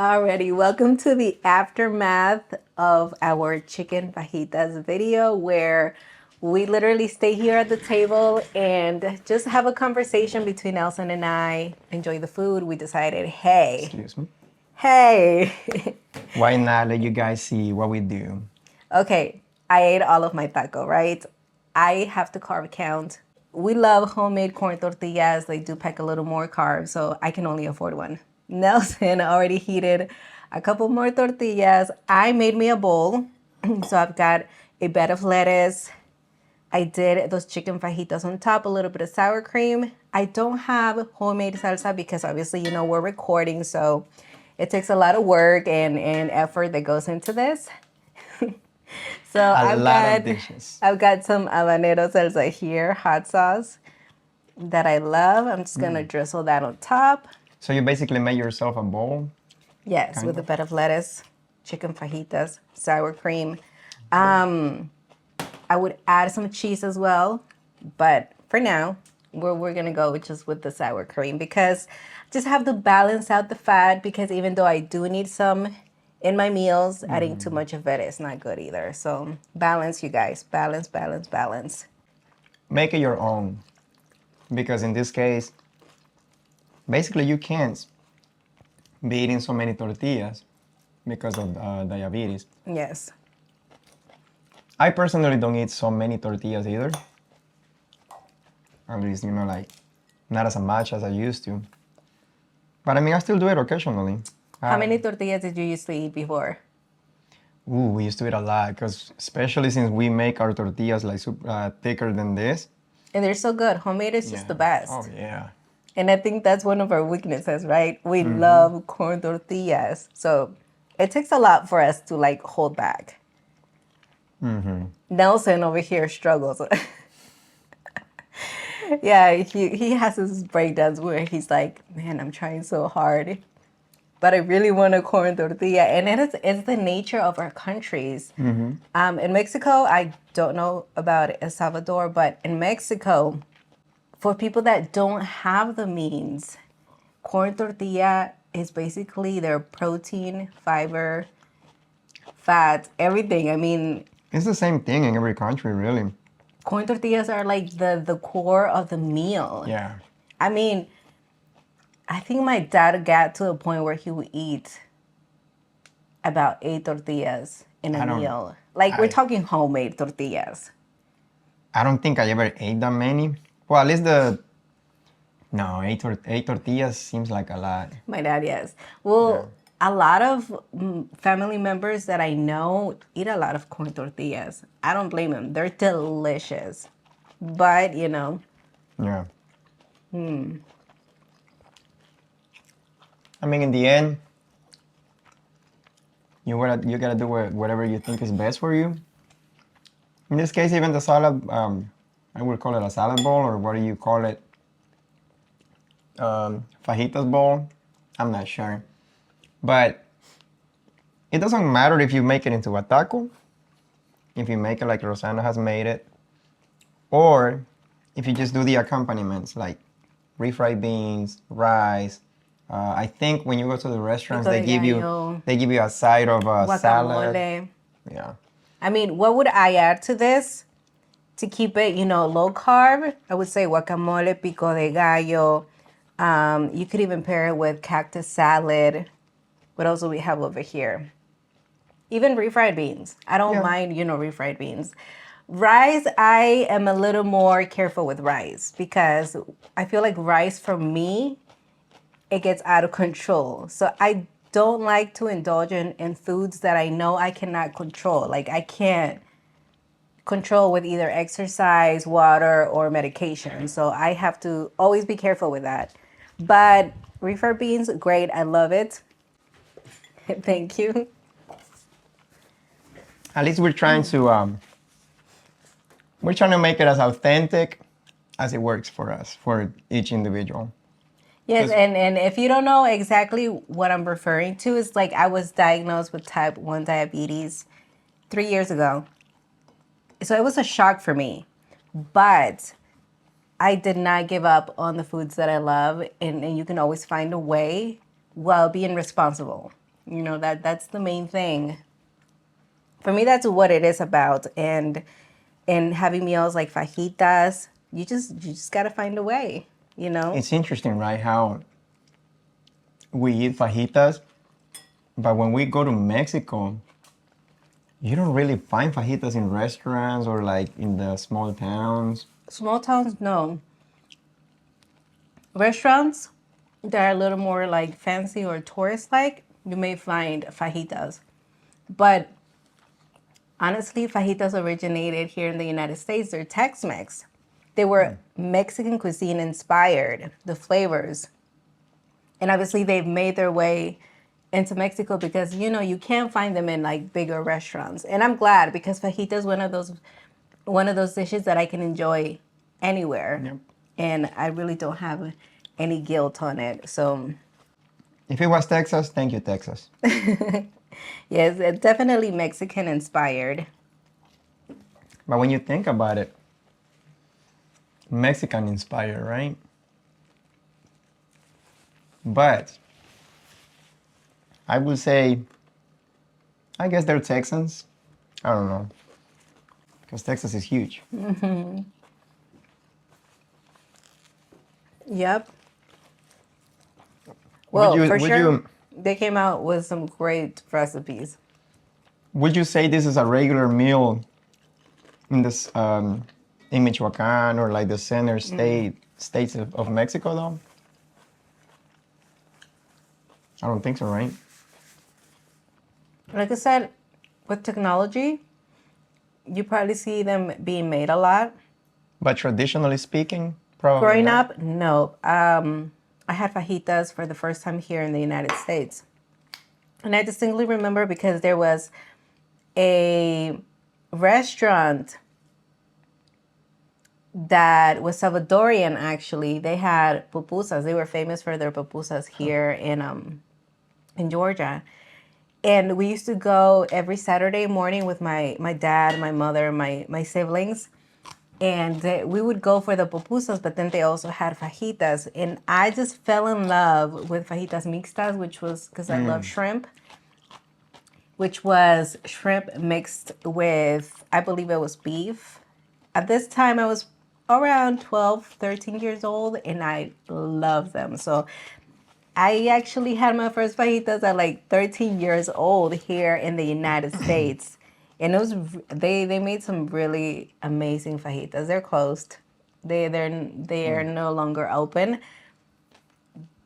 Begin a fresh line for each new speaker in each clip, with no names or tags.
Alrighty, welcome to the aftermath of our chicken fajitas video where we literally stay here at the table and just have a conversation between Elson and I, enjoy the food. We decided,
Excuse me.
hey.
Why not let you guys see what we do?
Okay, I ate all of my taco, right? I have to carb count. We love homemade corn tortillas. They do pack a little more carbs, so I can only afford one. Nelson already heated a couple more tortillas. I made me a bowl. So I've got a bed of lettuce. I did those chicken fajitas on top, a little bit of sour cream. I don't have homemade salsa because obviously, we're recording, so it takes a lot of work and effort that goes into this. So
A lot of dishes.
I've got some habanero salsa here, hot sauce that I love. I'm just gonna drizzle that on top.
So you basically made yourself a bowl?
Yes,
Kind
with a
of.
bed of lettuce, chicken fajitas, sour cream. I would add some cheese as well, but for now, we're gonna go just with the sour cream because just have to balance out the fat because even though I do need some in my meals, adding too much of it is not good either. So balance, you guys, balance, balance, balance.
Make it your own. Because in this case, basically you can't be eating so many tortillas because of diabetes.
Yes.
I personally don't eat so many tortillas either. At least, like, not as much as I used to. But I mean, I still do it occasionally.
How many tortillas did you used to eat before?
Ooh, we used to eat a lot, because especially since we make our tortillas like thicker than this.
And they're so good. Homemade is just the best.
Oh, yeah.
And I think that's one of our weaknesses, right? We love corn tortillas. So it takes a lot for us to like hold back. Nelson over here struggles. Yeah, he has his breakdowns where he's like, man, I'm trying so hard. But I really want a corn tortilla. And it's the nature of our countries. In Mexico, I don't know about El Salvador, but in Mexico, for people that don't have the means, corn tortilla is basically their protein, fiber, fat, everything. I mean,
It's the same thing in every country, really.
corn tortillas are like the core of the meal.
Yeah.
I mean, I think my dad got to a point where he would eat about 8 tortillas in a meal. Like we're talking homemade tortillas.
I don't think I ever ate that many. Well, at least no, eight tortillas seems like a lot.
My dad, yes. Well, a lot of family members that I know eat a lot of corn tortillas. I don't blame them. They're delicious. But,
Yeah. I mean, in the end, you gotta do whatever you think is best for you. In this case, even the salad, I would call it a salad bowl, or what do you call it? Fajitas bowl. I'm not sure. But it doesn't matter if you make it into a taco, if you make it like Rossana has made it, or if you just do the accompaniments like refried beans, rice. I think when you go to the restaurants,
Pico
they
de
give
gallo,
you a side of salad.
guacamole.
Yeah.
I mean, what would I add to this to keep it, low carb? I would say guacamole, pico de gallo. You could even pair it with cactus salad. What else do we have over here? Even refried beans. I don't mind, refried beans. Rice, I am a little more careful with rice because I feel like rice for me, it gets out of control. So I don't like to indulge in foods that I know I cannot control. Like I can't control with either exercise, water, or medication. So I have to always be careful with that. But refried beans, great. I love it. Thank you.
At least we're trying to make it as authentic as it works for us, for each individual.
Yes, and if you don't know exactly what I'm referring to, it's like I was diagnosed with type 1 diabetes 3 years ago. So it was a shock for me. But I did not give up on the foods that I love, and you can always find a way while being responsible. You know, that's the main thing. For me, that's what it is about. And having meals like fajitas, you just gotta find a way, you know?
It's interesting, right? How we eat fajitas, but when we go to Mexico, you don't really find fajitas in restaurants or like in the small towns.
Small towns, no. Restaurants that are a little more like fancy or tourist like, you may find fajitas. But honestly, fajitas originated here in the United States. They're Tex-Mex. They were Mexican cuisine inspired, the flavors. And obviously they've made their way into Mexico because you know you can't find them in like bigger restaurants. And I'm glad because fajita is one of those dishes that I can enjoy anywhere.
Yep.
And I really don't have any guilt on it. So
If it was Texas, thank you, Texas.
yes, it's definitely Mexican inspired.
But when you think about it, Mexican inspired, right? But I would say, I guess they're Texans. I don't know. Because Texas is huge.
Yep.
Would
Well,
you
for
would
sure,
you
they came out with some great recipes.
would you say this is a regular meal in this in Michoacan or like the center states of Mexico though? I don't think so, right?
Like I said, with technology, you probably see them being made a lot.
But traditionally speaking, probably
Growing
not.
up, no. I had fajitas for the first time here in the United States. And I distinctly remember because there was a restaurant that was Salvadorian actually. They had pupusas. They were famous for their pupusas here in Georgia. And we used to go every Saturday morning with my dad, my mother, my siblings. And we would go for the pupusas, but then they also had fajitas. And I just fell in love with fajitas mixtas, which was because I love shrimp, which was shrimp mixed with, I believe it was beef. At this time, I was around 12, 13 years old, and I loved them. So I actually had my first fajitas at like 13 years old here in the United States. And it was they made some really amazing fajitas. They're closed. They are no longer open.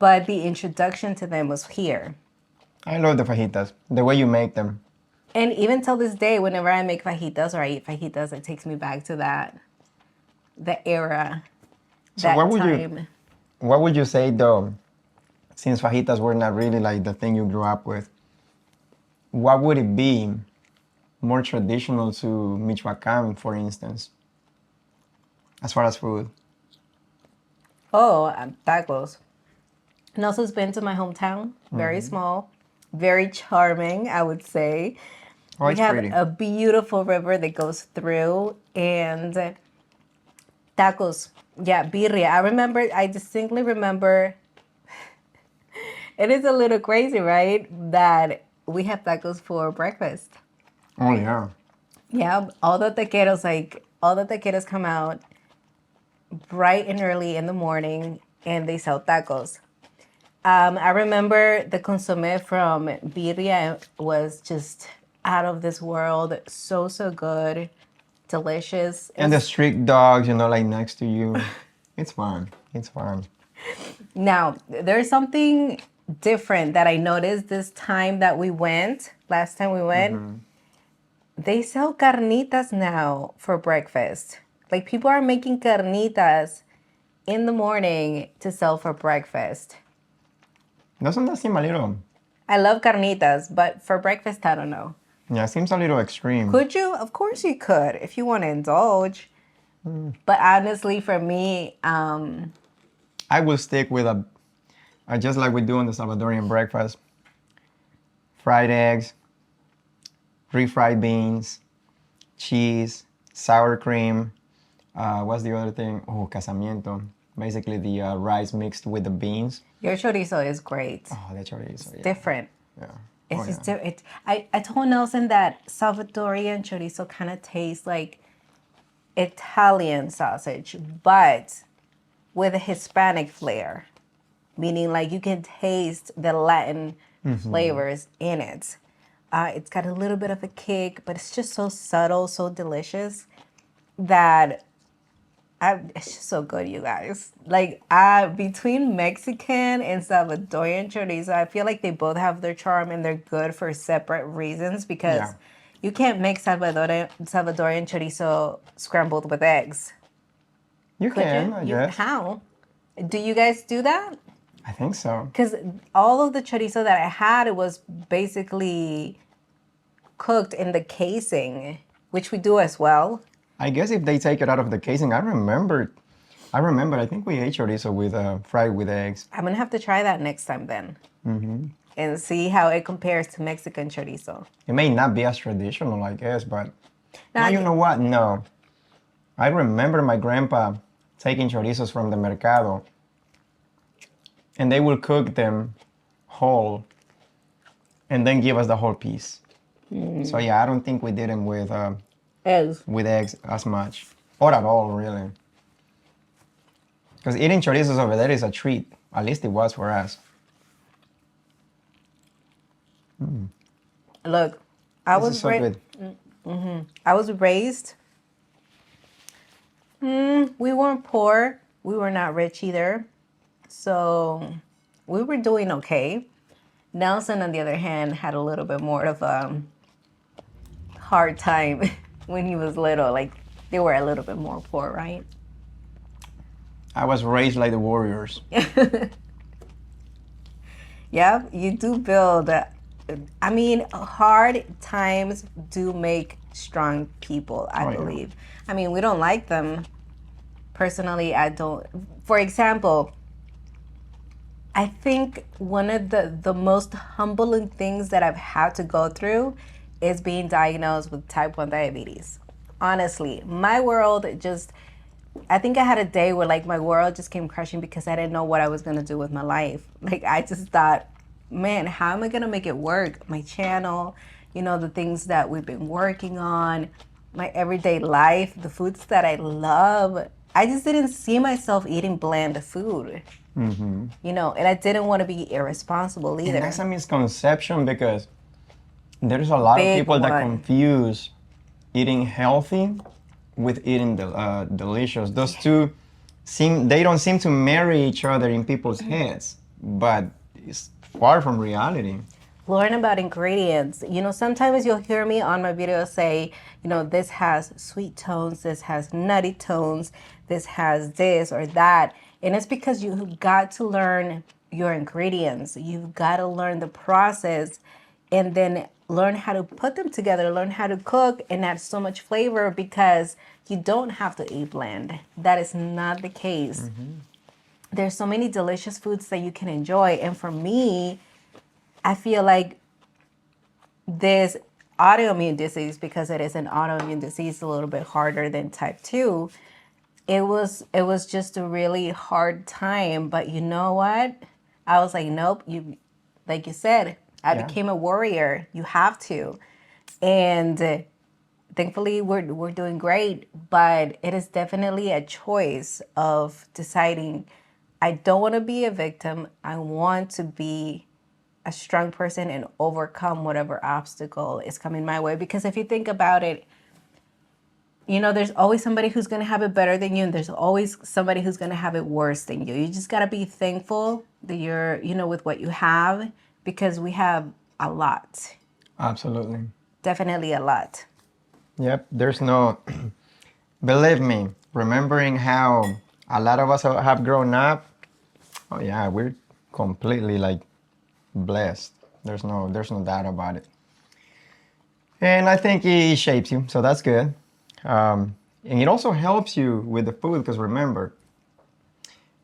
But the introduction to them was here.
I love the fajitas, the way you make them.
And even till this day, whenever I make fajitas or I eat fajitas, it takes me back to the era,
So
that time.
what would you say though, since fajitas were not really like the thing you grew up with, what would it be more traditional to Michoacan, for instance, as far as food?
Oh, tacos. And also, it's been to my hometown. Very small, very charming, I would say.
Oh,
We
it's
have
pretty.
a beautiful river that goes through, and tacos. Yeah, birria. I distinctly remember, it is a little crazy, right? That we have tacos for breakfast.
Oh yeah.
Yeah, all the taqueros come out bright and early in the morning and they sell tacos. I remember the consomme from birria was just out of this world. So, so good. Delicious.
And the street dogs, like next to you. It's fun. It's fun.
Now, there's something different that I noticed this time that we went, last time we went. They sell carnitas now for breakfast. Like people are making carnitas in the morning to sell for breakfast.
Doesn't that seem a little,
I love carnitas, but for breakfast, I don't know.
yeah, it seems a little extreme.
Could you? Of course you could if you want to indulge. But honestly, for me,
I will stick with just like we do on the Salvadorian breakfast, fried eggs, refried beans, cheese, sour cream. What's the other thing? Oh, casamiento. Basically the rice mixed with the beans.
your chorizo is great.
Oh, the chorizo, yeah.
Different.
Yeah.
It's just different. I told Nelson that Salvadorian chorizo kind of tastes like Italian sausage, but with a Hispanic flair, meaning like you can taste the Latin flavors in it. It's got a little bit of a kick, but it's just so subtle, so delicious that it's just so good, you guys. Like, between Mexican and Salvadorian chorizo, I feel like they both have their charm and they're good for separate reasons because
Yeah.
you can't make Salvadorian chorizo scrambled with eggs.
You
Could
can,
you?
I guess.
How? Do you guys do that?
I think so.
Because all of the chorizo that I had, it was basically cooked in the casing, which we do as well.
I guess if they take it out of the casing, I remember. I think we ate chorizo with fried with eggs.
I'm gonna have to try that next time then, and see how it compares to Mexican chorizo.
It may not be as traditional, I guess, but
Now,
no, you know what? No, I remember my grandpa taking chorizos from the mercado, and they will cook them whole, and then give us the whole piece. So yeah, I don't think we did them
eggs.
with eggs as much, or at all, really. Because eating chorizos over there is a treat. At least it was for us.
Look, I
This is
was
so good.
I was raised. We weren't poor. We were not rich either. So we were doing okay. Nelson, on the other hand, had a little bit more of a hard time when he was little. Like, they were a little bit more poor, right?
I was raised like the warriors.
Yeah, you do build. I mean, hard times do make strong people, I
Oh, yeah.
believe. I mean, we don't like them. Personally, I don't. For example, I think one of the most humbling things that I've had to go through is being diagnosed with type 1 diabetes. Honestly, my world just, I think I had a day where like my world just came crashing because I didn't know what I was going to do with my life. Like, I just thought, man, how am I going to make it work? My channel, the things that we've been working on, my everyday life, the foods that I love. I just didn't see myself eating bland food. And I didn't want to be irresponsible either.
And that's a misconception because there's a lot of
Big
people that
one.
confuse eating healthy with eating delicious. Those two they don't seem to marry each other in people's heads, but it's far from reality.
Learn about ingredients. Sometimes you'll hear me on my video say, this has sweet tones, this has nutty tones, this has this or that. And it's because you've got to learn your ingredients. You've got to learn the process and then learn how to put them together, learn how to cook and add so much flavor because you don't have to eat bland. That is not the case. There's so many delicious foods that you can enjoy. And for me, I feel like this autoimmune disease, because it is an autoimmune disease, a little bit harder than type 2. It was just a really hard time, but you know what? I was like, nope, like you said, I became a warrior. You have to. And thankfully we're doing great, but it is definitely a choice of deciding I don't want to be a victim. I want to be a strong person and overcome whatever obstacle is coming my way. Because if you think about it, there's always somebody who's going to have it better than you, and there's always somebody who's going to have it worse than you. You just got to be thankful that you're, with what you have, because we have a lot.
Absolutely.
Definitely a lot.
Yep, there's no, believe me, remembering how a lot of us have grown up, oh yeah, we're completely like blessed. There's no doubt about it. And I think it shapes you, so that's good. And it also helps you with the food because remember,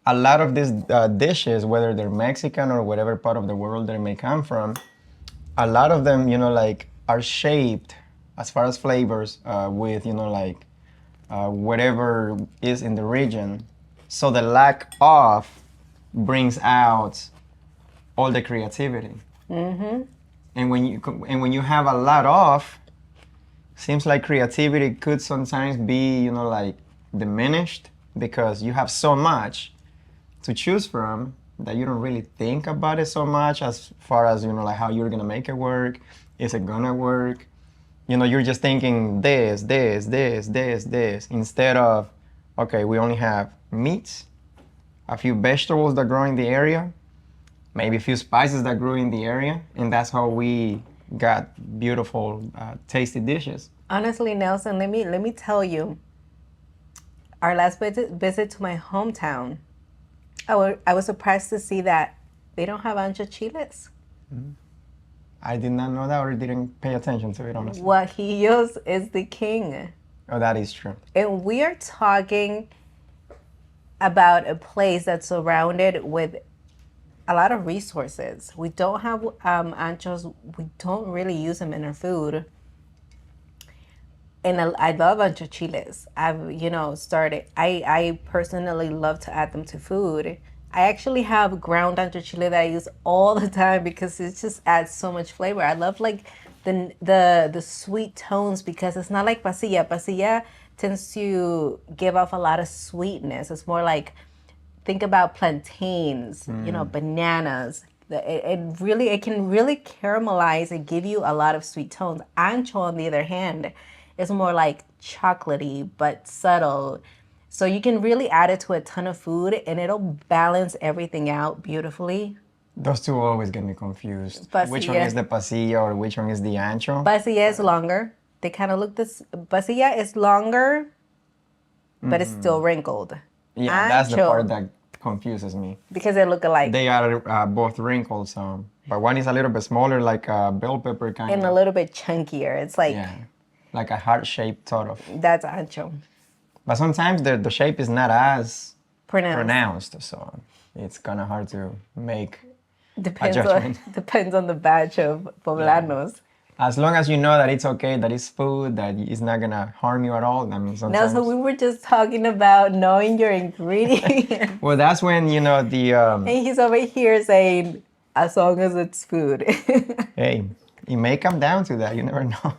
a lot of these dishes, whether they're Mexican or whatever part of the world they may come from, a lot of them, are shaped as far as flavors with, whatever is in the region. So the lack of brings out all the creativity. And when you have a lot of, seems like creativity could sometimes be, like diminished because you have so much to choose from that you don't really think about it so much as far as, like how you're gonna make it work. Is it gonna work? You're just thinking this, instead of, okay, we only have meats, a few vegetables that grow in the area, maybe a few spices that grew in the area, and that's how we got beautiful, tasty dishes.
Honestly, Nelson, let me tell you, our last visit to my hometown, I was surprised to see that they don't have ancho chiles.
I did not know that or didn't pay attention to it, honestly.
Guajillos is the king.
Oh, that is true.
And we are talking about a place that's surrounded with a lot of resources. We don't have anchos. We don't really use them in our food. And I love ancho chiles. I've, started. I personally love to add them to food. I actually have ground ancho chile that I use all the time because it just adds so much flavor. I love like the sweet tones because it's not like pasilla. Pasilla tends to give off a lot of sweetness. It's more like, think about plantains, bananas. It can really caramelize and give you a lot of sweet tones. Ancho, on the other hand, is more like chocolatey but subtle. So you can really add it to a ton of food and it'll balance everything out beautifully.
Those two always get me confused. Which one
Pasilla.
is the pasilla or which one is the ancho?
Pasilla is longer. They kind of look this. Pasilla is longer, but it's still wrinkled.
Yeah, that's the
Ancho,
part that confuses me.
because they look alike.
They are both wrinkled, but one is a little bit smaller, like a bell pepper kind
And a
of.
little bit chunkier. It's like,
Yeah, like a heart-shaped sort of.
that's ancho.
But sometimes the shape is not as
Pronounced.
pronounced, so it's kind of hard to make
Depends
a
on
judgment.
depends on the batch of poblanos.
As long as you know that it's okay, that it's food, that it's not gonna harm you at all. I mean,
Now,
sometimes.
so we were just talking about knowing your ingredients.
Well, that's when the.
And he's over here saying, as long as it's food.
Hey, it may come down to that. You never know.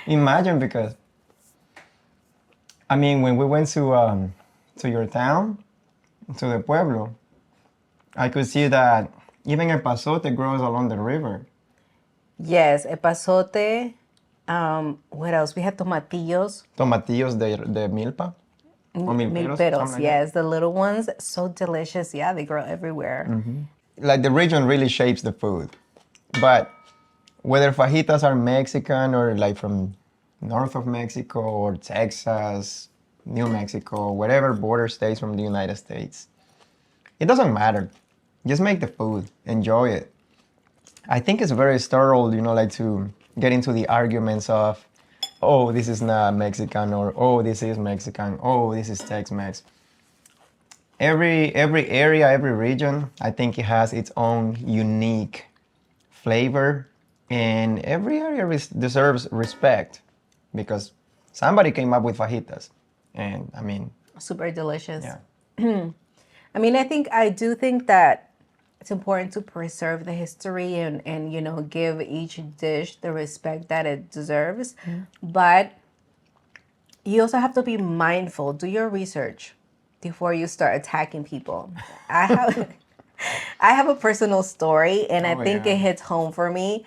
Imagine, because I mean, when we went to your town, to the pueblo, I could see that even epazote grows along the river.
Yes, epazote. What else? We had tomatillos.
Tomatillos de milpa. Or milperos,
Milperos,
something like
yes, the little ones. So delicious. Yeah, they grow everywhere.
that. Like the region really shapes the food. But whether fajitas are Mexican or like from north of Mexico or Texas, New Mexico, whatever border states from the United States, it doesn't matter. Just make the food, enjoy it. I think it's very sterile, like to get into the arguments of, oh, this is not Mexican, or oh, this is Mexican, oh, this is Tex-Mex. Every area, every region, I think it has its own unique flavor, and every area deserves respect because somebody came up with fajitas, and I mean,
Super delicious.
yeah.
I do think that it's important to preserve the history and give each dish the respect that it deserves. But you also have to be mindful. Do your research before you start attacking people. I have I have a personal story, and I think
yeah.
it hits home for me.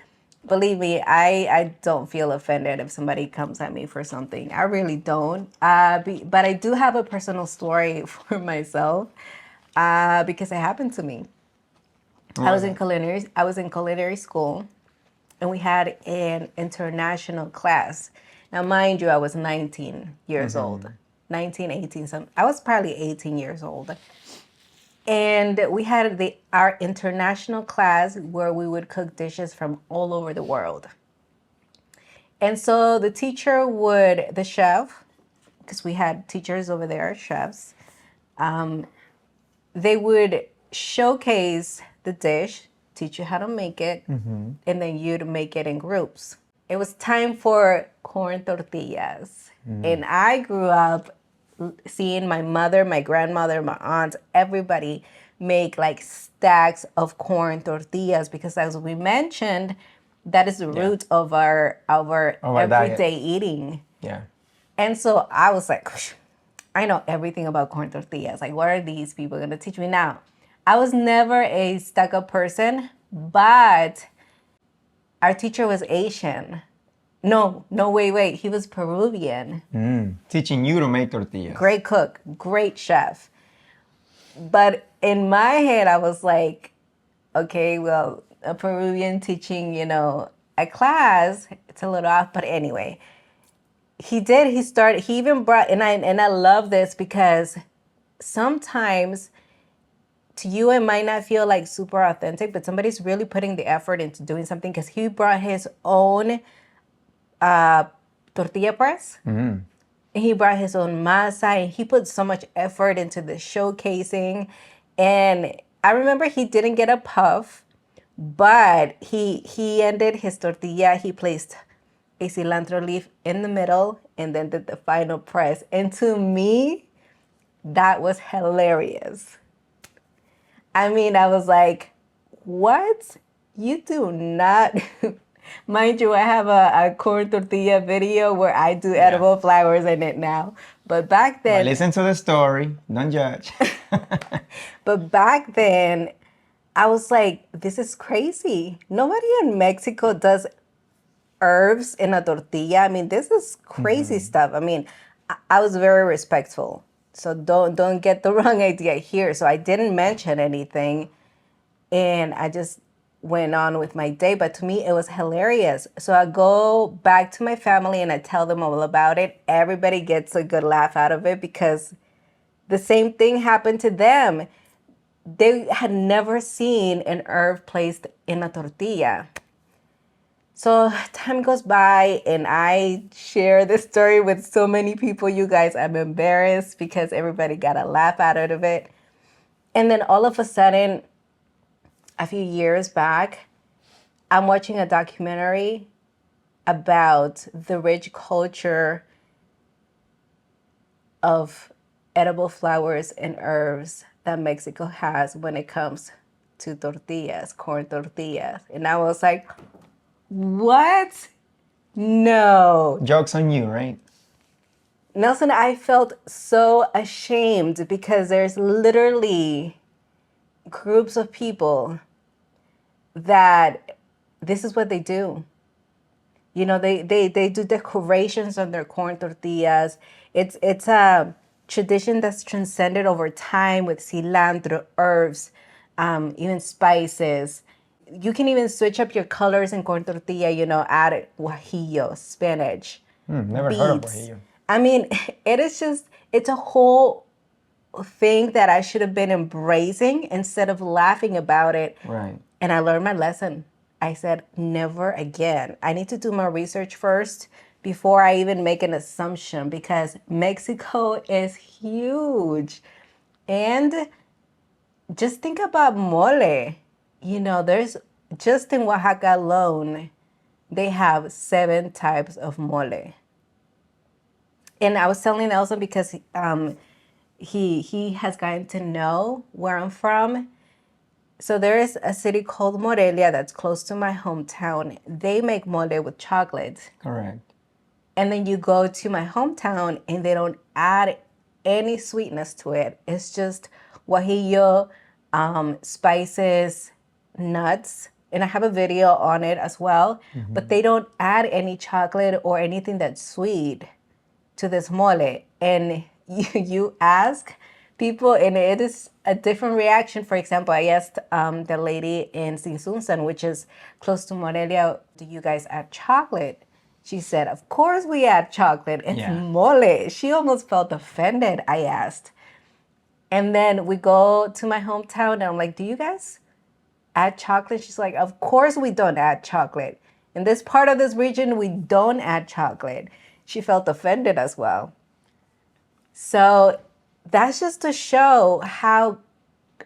Believe me, I don't feel offended if somebody comes at me for something. I really don't. But I do have a personal story for myself because it happened to me. I was in culinary school, and we had an international class. Now, mind you, I was 19 years old. 19, 18, I was probably 18 years old. And we had our international class where we would cook dishes from all over the world. And so the chef, because we had teachers over there, chefs, they would showcase the dish, teach you how to make it, and then you'd make it in groups. It was time for corn tortillas. And I grew up seeing my mother, my grandmother, my aunt, everybody make like stacks of corn tortillas because, as we mentioned, that is the root of our
diet.
everyday eating.
Yeah.
And so I was like, I know everything about corn tortillas. Like, what are these people going to teach me now? I was never a stuck-up person, but our teacher was Asian. No, wait. He was Peruvian.
Teaching you to make tortillas.
Great cook, great chef. But in my head, I was like, okay, well, a Peruvian teaching, a class, it's a little off. But anyway, he even brought, and I love this because sometimes to you it might not feel like super authentic, but somebody's really putting the effort into doing something because he brought his own tortilla press. And he brought his own masa and he put so much effort into the showcasing. And I remember he didn't get a puff, but he ended his tortilla. He placed a cilantro leaf in the middle and then did the final press. And to me, that was hilarious. I mean, I was like, what? You do not. Mind you, I have a corn tortilla video where I do edible flowers in it now. But back then.
But listen to the story. Don't judge.
But back then, I was like, this is crazy. Nobody in Mexico does herbs in a tortilla. I mean, this is crazy stuff. I mean, I was very respectful. So don't get the wrong idea here. So I didn't mention anything. And I just went on with my day. But to me, it was hilarious. So I go back to my family and I tell them all about it. Everybody gets a good laugh out of it because the same thing happened to them. They had never seen an herb placed in a tortilla. So time goes by and I share this story with so many people, you guys. I'm embarrassed because everybody got a laugh out of it. And then all of a sudden, a few years back, I'm watching a documentary about the rich culture of edible flowers and herbs that Mexico has when it comes to tortillas, corn tortillas. And I was like, what? No.
Joke's on you, right?
Nelson, I felt so ashamed because there's literally groups of people that this is what they do. They do decorations on their corn tortillas. It's a tradition that's transcended over time with cilantro, herbs, even spices. You can even switch up your colors in corn tortilla, add guajillo, spinach,
Never
beets.
heard of guajillo.
I mean, it's a whole thing that I should have been embracing instead of laughing about it.
Right.
And I learned my lesson. I said, never again. I need to do my research first before I even make an assumption because Mexico is huge. And just think about mole. There's just in Oaxaca alone, they have 7 types of mole. And I was telling Nelson because he has gotten to know where I'm from. So there is a city called Morelia that's close to my hometown. They make mole with chocolate.
Correct.
And then you go to my hometown and they don't add any sweetness to it. It's just guajillo, spices, nuts. And I have a video on it as well. But they don't add any chocolate or anything that's sweet to this mole. And you ask people, and it is a different reaction. For example, I asked the lady in Sinsunsan, which is close to Morelia, do you guys add chocolate? She said, of course we add chocolate. It's mole. She almost felt offended, I asked. And then we go to my hometown, and I'm like, do you guys add chocolate? She's like, of course we don't add chocolate. In this part of this region, we don't add chocolate. She felt offended as well. So that's just to show how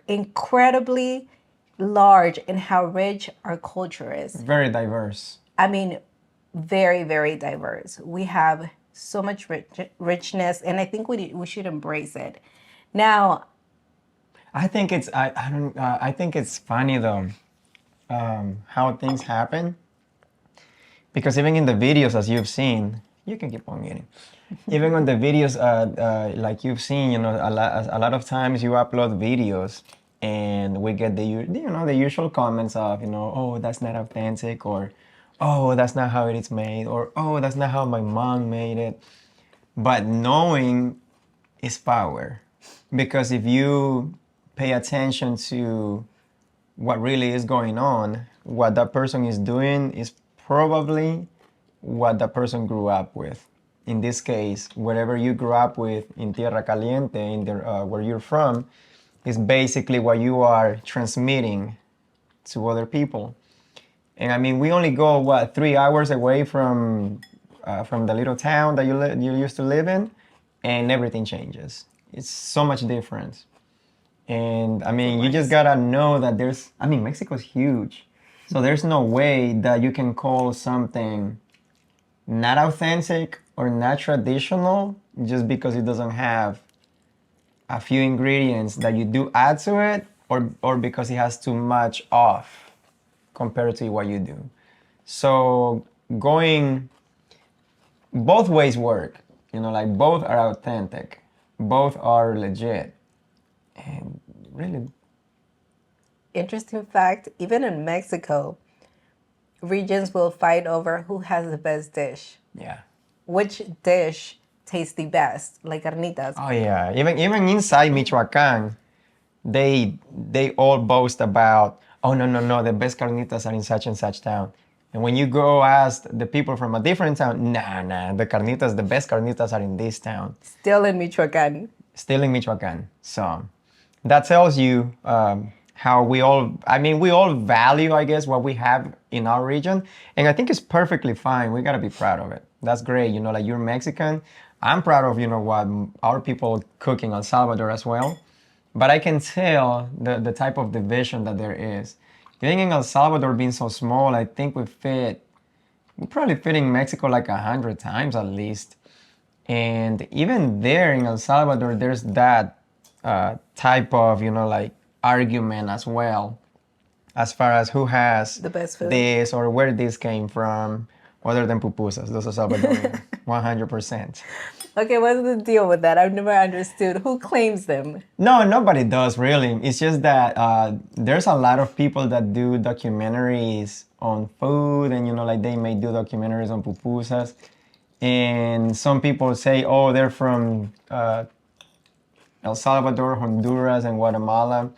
incredibly large and how rich our culture is.
Very diverse.
I mean, very, very diverse. We have so much richness, and I think we should embrace it. Now,
I think it's I don't I think it's funny though, how things happen, because even in the videos as you've seen, you can keep on eating. Even on the videos, like you've seen, a lot of times you upload videos, and we get the usual comments of, oh, that's not authentic, or oh, that's not how it is made, or oh, that's not how my mom made it. But knowing is power, because if you pay attention to what really is going on, what that person is doing is probably what that person grew up with. In this case, whatever you grew up with in Tierra Caliente, where you're from, is basically what you are transmitting to other people. And I mean, we only go, what, 3 hours away from the little town that you used to live in, and everything changes. It's so much different. And I mean, you just gotta know that Mexico's huge. So there's no way that you can call something not authentic or not traditional just because it doesn't have a few ingredients that you do add to it, or because it has too much off compared to what you do. So going both ways work, like both are authentic, both are legit, and really.
Interesting fact, even in Mexico, regions will fight over who has the best dish.
Yeah.
Which dish tastes the best, like carnitas.
Oh yeah. Even inside Michoacan, they all boast about, oh no, the best carnitas are in such and such town. And when you go ask the people from a different town, nah, the best carnitas are in this town.
Still in Michoacan.
Still in Michoacan. So that tells you how we all value, I guess, what we have in our region. And I think it's perfectly fine. We got to be proud of it. That's great. Like you're Mexican. I'm proud of, what our people cook in El Salvador as well. But I can tell the type of division that there is. I think in El Salvador being so small, I think we probably fit in Mexico like 100 times at least. And even there in El Salvador, there's that type of, like argument as well, as far as who has
the best food,
this or where this came from, other than pupusas. Those are Salvadorian, 100%.
Okay, what's the deal with that? I've never understood. Who claims them?
No, nobody does really. It's just that there's a lot of people that do documentaries on food, and like they may do documentaries on pupusas. And some people say, oh, they're from El Salvador, Honduras, and Guatemala.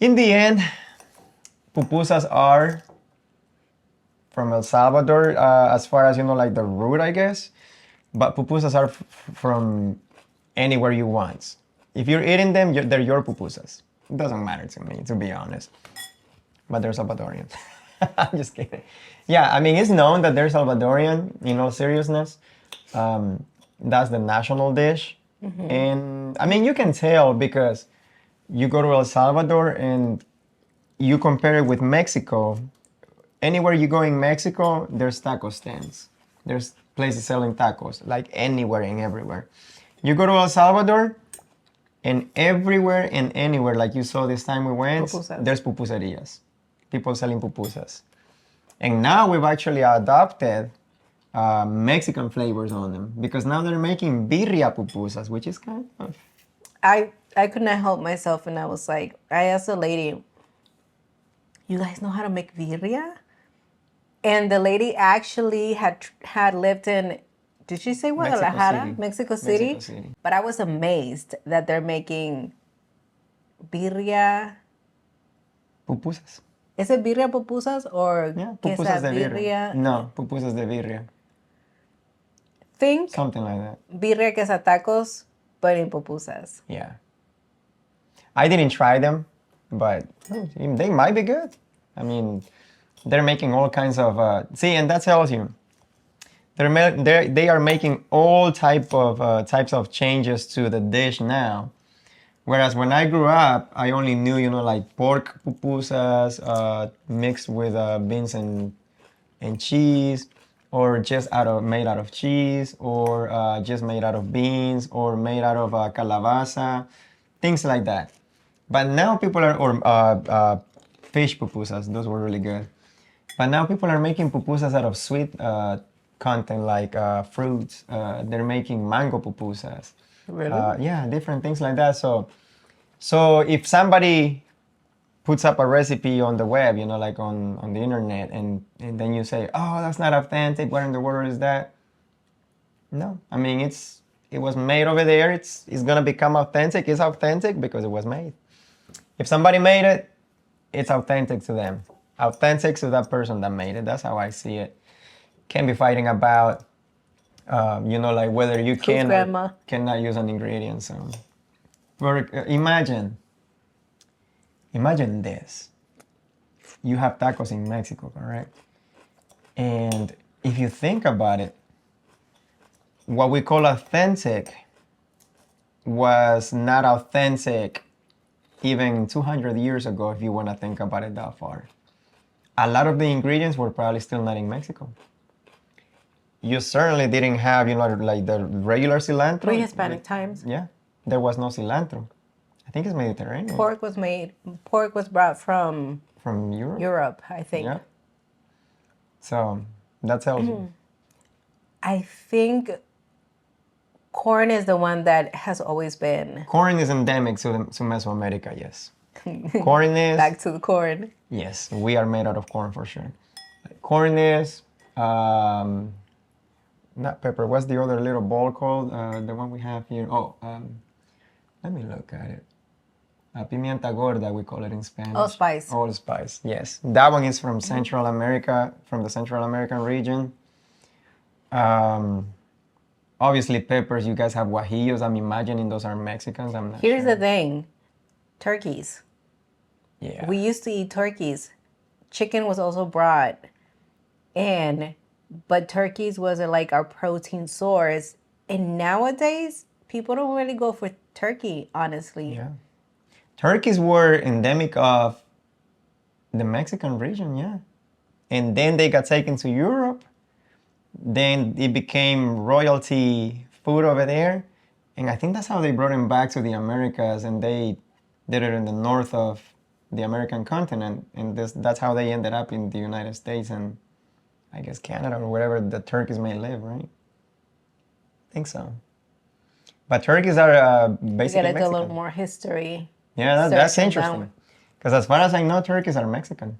In the end, pupusas are from El Salvador, as far as, like the root, I guess. But pupusas are from anywhere you want. If you're eating them, they're your pupusas. It doesn't matter to me, to be honest. But they're Salvadorian. I'm just kidding. Yeah, I mean, it's known that they're Salvadorian, in all seriousness. That's the national dish. Mm-hmm. And I mean, you can tell because you go to El Salvador and you compare it with Mexico. Anywhere you go in Mexico, there's taco stands. There's places selling tacos, like anywhere and everywhere. You go to El Salvador, and everywhere and anywhere, like you saw this time we went, there's pupuserias. People selling pupusas. And now we've actually adopted Mexican flavors on them, because now they're making birria pupusas, which is kind of...
I could not help myself, and I was like, I asked the lady, you guys know how to make birria? And the lady actually had lived in, did she say Guadalajara? Mexico City. But I was amazed that they're making birria.
Pupusas.
Is it birria pupusas or
pupusas de birria? No, pupusas de birria.
Think
something like that.
Birria quesatacos, but in pupusas.
Yeah. I didn't try them, but they might be good. I mean, they're making all kinds of and that tells you they are making all types of changes to the dish now. Whereas when I grew up, I only knew, like pork pupusas mixed with beans and cheese, or just made out of cheese, or just made out of beans, or made out of calabaza, things like that. But now people are, or fish pupusas, those were really good. But now people are making pupusas out of sweet content like fruits. They're making mango pupusas.
Really?
Yeah, different things like that. So if somebody puts up a recipe on the web, like on the internet, and then you say, oh, that's not authentic, what in the world is that? No, I mean, it was made over there. It's gonna become authentic. It's authentic because it was made. If somebody made it, it's authentic to them. Authentic to that person that made it. That's how I see it. Can't be fighting about, like whether you
Who's
can or
grandma?
cannot use an ingredient. So, imagine this. You have tacos in Mexico, correct? And if you think about it, what we call authentic was not authentic even 200 years ago, if you want to think about it that far. A lot of the ingredients were probably still not in Mexico. You certainly didn't have, like the regular cilantro.
Pre-Hispanic times.
Yeah, there was no cilantro. I think it's Mediterranean.
Pork was brought from
Europe.
Europe, I think.
Yeah. So that tells you.
I think corn is the one that has always been.
Corn is endemic to Mesoamerica, yes. Corn is.
Back to the corn.
Yes, we are made out of corn for sure. Corn is, not pepper. What's the other little ball called? The one we have here. Oh, let me look at it. Pimienta gorda, we call it in Spanish.
Allspice.
Allspice, yes. That one is from Central America, from the Central American region. Obviously, peppers. You guys have guajillos. I'm imagining those are Mexicans. I'm not
Here's
sure.
the thing. Turkeys.
Yeah.
We used to eat turkeys. Chicken was also brought in, but turkeys was like our protein source. And nowadays, people don't really go for turkey, honestly.
Yeah. Turkeys were endemic of the Mexican region, yeah. And then they got taken to Europe. Then it became royalty food over there. And I think that's how they brought them back to the Americas, and they did it in the north of the American continent. And that's how they ended up in the United States and I guess Canada or wherever the turkeys may live, right? I think so. But turkeys are basically
Mexican.
Mexican.
A little more history.
Yeah, that's interesting. Because as far as I know, turkeys are Mexican.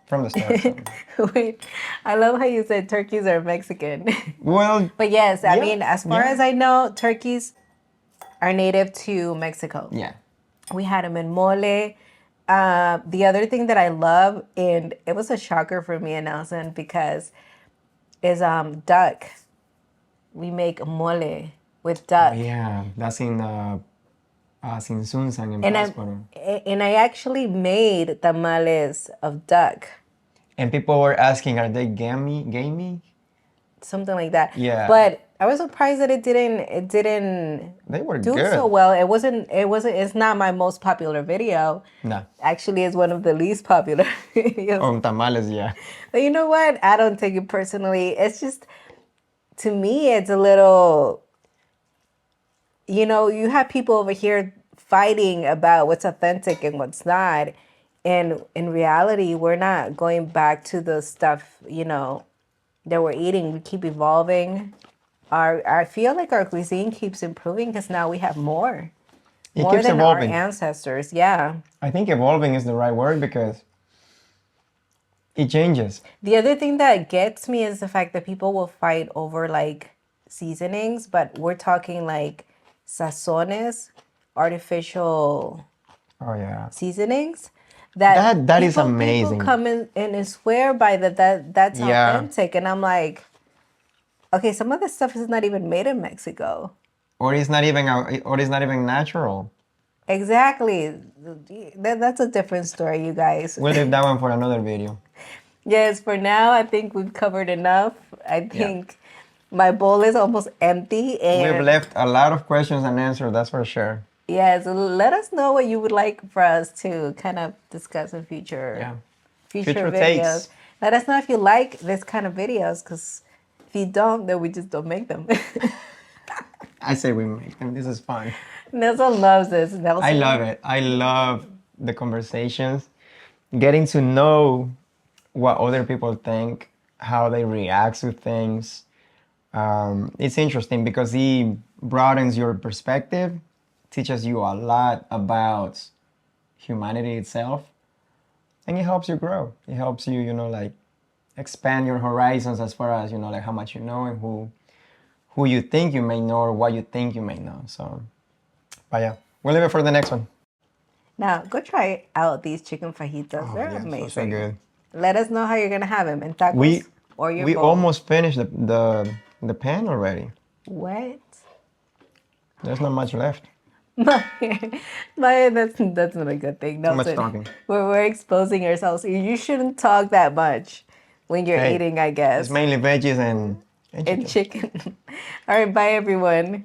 From the start. So.
Wait, I love how you said turkeys are Mexican.
Well,
but yes, I
yeah,
mean, as far as I know, turkeys are native to Mexico.
Yeah.
We had them in mole. The other thing that I love, and it was a shocker for me and Nelson, because is duck. We make mole with duck.
Oh, yeah, that's in Sinsunsan in Pátzcuaro.
And I actually made tamales of duck.
And people were asking, are they gamey?
Something like that.
Yeah.
But I was surprised that it didn't
They were
do
good.
so well. It's not my most popular video.
No.
Actually, it's one of the least popular videos.
Oh, tamales, yeah.
But you know what? I don't take it personally. It's just, to me, it's a little, you have people over here fighting about what's authentic and what's not. And in reality, we're not going back to the stuff, that we're eating. We keep evolving. I feel like our cuisine keeps improving because now we have more.
It
More
keeps
than
evolving.
our ancestors, yeah.
I think evolving is the right word because it changes.
The other thing that gets me is the fact that people will fight over like seasonings, but we're talking like sazones, artificial
Oh, yeah.
seasonings.
That is amazing.
People come in and swear by that's
Yeah.
authentic, and I'm like, okay, some of this stuff is not even made in Mexico.
Or it's not even natural.
Exactly. That's a different story, you guys.
We'll leave that one for another video.
Yes, for now, I think we've covered enough. I think my bowl is almost empty. And
We've left a lot of questions unanswered, that's for sure.
yeah, so let us know what you would like for us to kind of discuss in future
Future
videos.
takes.
Let us know if you like this kind of videos, because if you don't, then we just don't make them.
I say we make them. This is fun.
Nelson loves this. Nelson.
I love it. I love the conversations, getting to know what other people think, how they react to things. It's interesting because he broadens your perspective, teaches you a lot about humanity itself, and it helps you grow. It helps you, like expand your horizons as far as, like how much you know and who you think you may know or what you think you may know. So, but yeah, we'll leave it for the next one.
Now, go try out these chicken fajitas.
Oh,
They're
yeah,
amazing.
so good.
Let us know how you're gonna have them in tacos
We
or your
we
bowl.
almost finished the pan already.
What?
There's not much left.
Maya, that's not a good thing.
Too much
Nelson,
talking.
we're exposing ourselves. You shouldn't talk that much when you're
Hey,
eating, I
it's
guess.
mainly veggies and chicken.
And chicken. All right, bye everyone.